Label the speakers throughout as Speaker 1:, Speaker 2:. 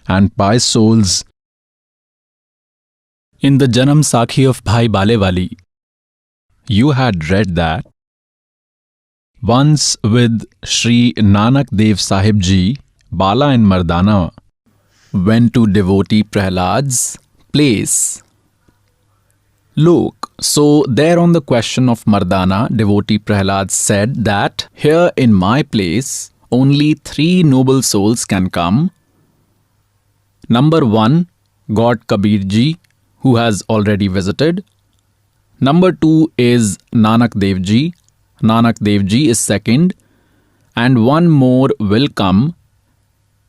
Speaker 1: and pious souls. In the Janam Sakhi of Bhai Balewali, you had read that once with Sri Nanak Dev Sahib Ji, Bala and Mardana went to devotee Prahlad's place. Look, so there on the question of Mardana, devotee Prahlad said that here in my place only 3 noble souls can come. Number 1, God Kabir Ji, who has already visited. Number 2 is Nanak Dev Ji. Nanak Dev Ji is second. And one more will come.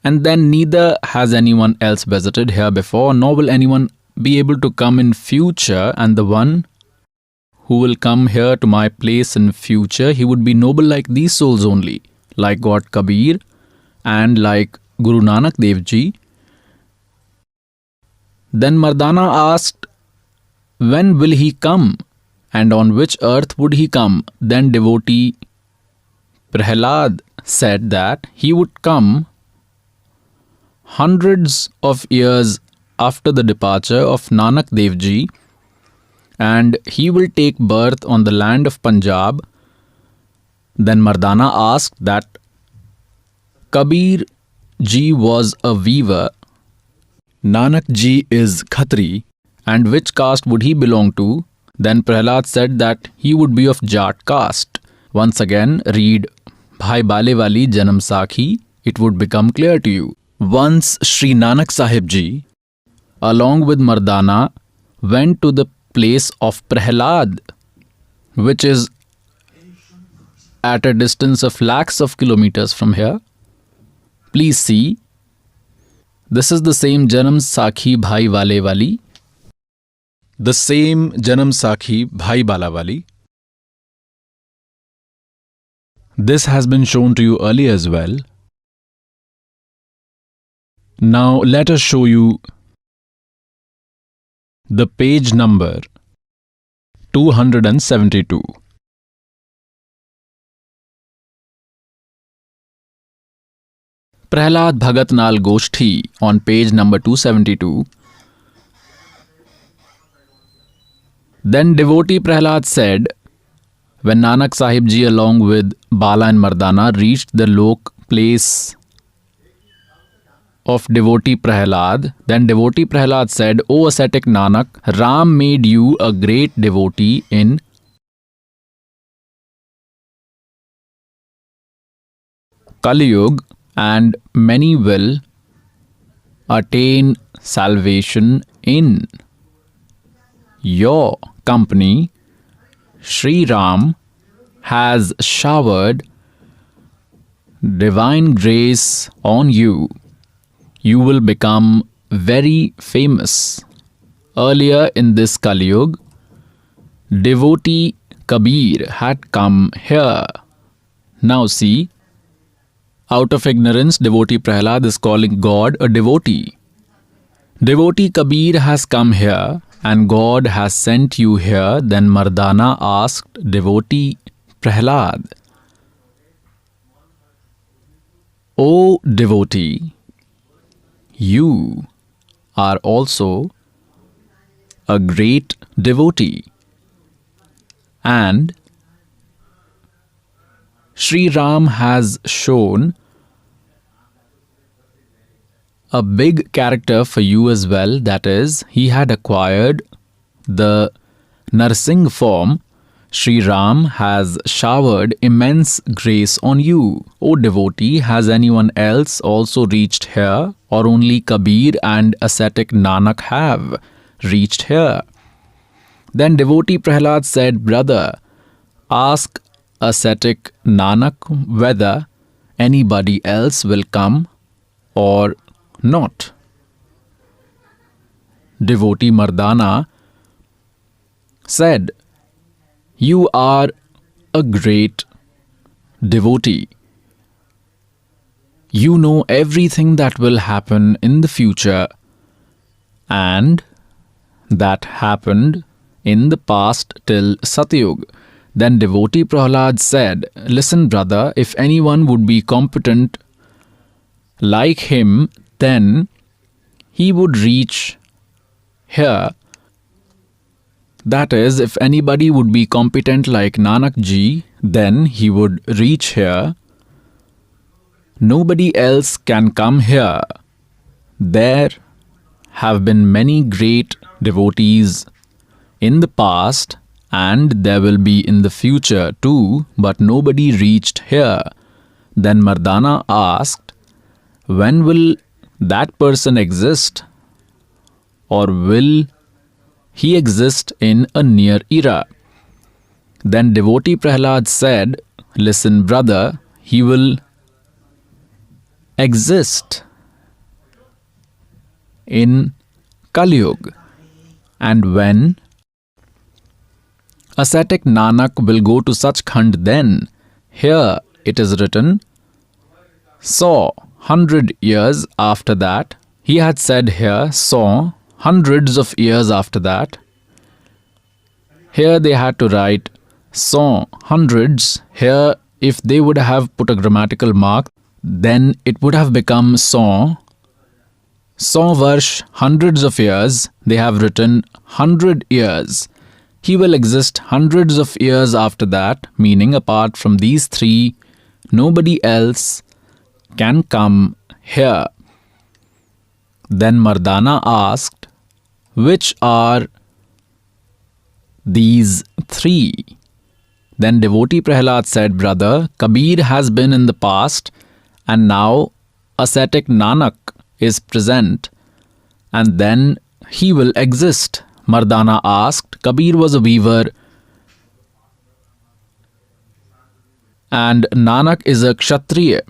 Speaker 1: And then neither has anyone else visited here before, nor will anyone be able to come in future, and the one who will come here to my place in future, he would be noble like these souls only, like God Kabir and like Guru Nanak Dev Ji. Then Mardana asked, when will he come and on which earth would he come? Then devotee Prahlad said that he would come hundreds of years after the departure of Nanak Dev Ji, and he will take birth on the land of Punjab. Then Mardana asked that Kabir Ji was a weaver, Nanak Ji is Khatri, and which caste would he belong to? Then Prahlad said that he would be of Jat caste. Once again, read Bhai Balewali Janam Sakhi, it would become clear to you. Once Sri Nanak Sahib Ji, along with Mardana, went to the place of Prahlad, which is at a distance of lakhs of kilometers from here. Please see, this is the same Janam Sakhi Bhai Balewali. The same Janam Sakhi Bhai Balewali. This has been shown to you earlier as well. Now let us show you the page number 272. Prahlad Bhagat Nal Goshti on page number 272. Then devotee Prahlad said, when Nanak Sahib Ji along with Bala and Mardana reached the Lok place of devotee Prahlad, then devotee Prahlad said, O ascetic Nanak, Ram made you a great devotee in Kali Yuga, and many will attain salvation in your company. Sri Ram has showered divine grace on you. You will become very famous. Earlier in this Kali Yuga, devotee Kabir had come here. Now see, out of ignorance, devotee Prahlad is calling God a devotee. Devotee Kabir has come here and God has sent you here. Then Mardana asked devotee Prahlad, O devotee, you are also a great devotee, and Sri Ram has shown a big character for you as well, that is, he had acquired the Narsingh form. Sri Ram has showered immense grace on you. O devotee, has anyone else also reached here, or only Kabir and ascetic Nanak have reached here? Then devotee Prahlad said, brother, ask ascetic Nanak whether anybody else will come or not. Devotee Mardana said, you are a great devotee. You know everything that will happen in the future and that happened in the past till Satyug. Then devotee Prahlad said, listen brother, if anyone would be competent like him, then he would reach here. That is, if anybody would be competent like Nanak Ji, then he would reach here. Nobody else can come here. There have been many great devotees in the past, and there will be in the future too, but nobody reached here. Then Mardana asked, when will that person exist? Or will he exist in a near era? Then devotee Prahlad said, listen brother, he will exist in Kali Yuga. And when ascetic Nanak will go to Sachkhand, then here it is written, saw 100 years after that. He had said here, saw hundreds of years after that. Here they had to write saw hundreds. Here, if they would have put a grammatical mark, then it would have become saw. Saw varsh, hundreds of years. They have written 100 years. He will exist hundreds of years after that, meaning apart from these three, nobody else can come here. Then Mardana asked, which are these three? Then devotee Prahlad said, brother, Kabir has been in the past, and now ascetic Nanak is present, and then he will exist. Mardana asked, Kabir was a weaver, and Nanak is a Kshatriya.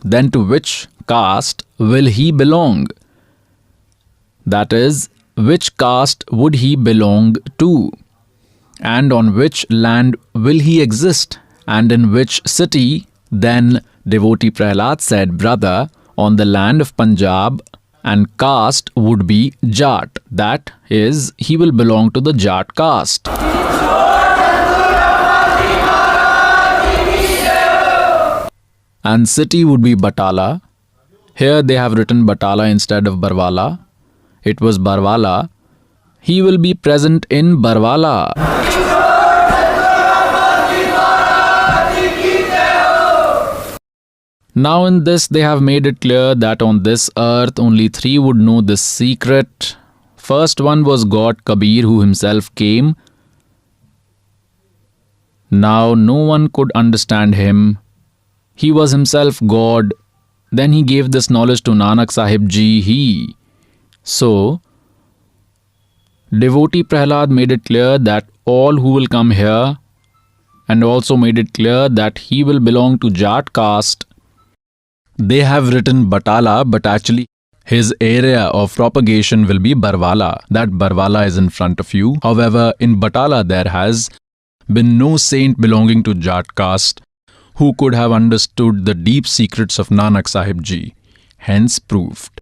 Speaker 1: Then to which caste will he belong? That is, which caste would he belong to? And on which land will he exist? And in which city? Then devotee Prahlad said, brother, on the land of Punjab, and caste would be Jat. That is, he will belong to the Jat caste. And city would be Batala. Here they have written Batala instead of Barwala. It was Barwala. He will be present in Barwala. Now in this they have made it clear that on this earth only three would know this secret. First one was God Kabir, who himself came. Now no one could understand him. He was himself God. Then he gave this knowledge to Nanak Sahib Ji. So, devotee Prahlad made it clear that all who will come here, and also made it clear that he will belong to Jat caste. They have written Batala, but actually his area of propagation will be Barwala. That Barwala is in front of you. However, in Batala there has been no saint belonging to Jat caste who could have understood the deep secrets of Nanak Sahib Ji, hence proved.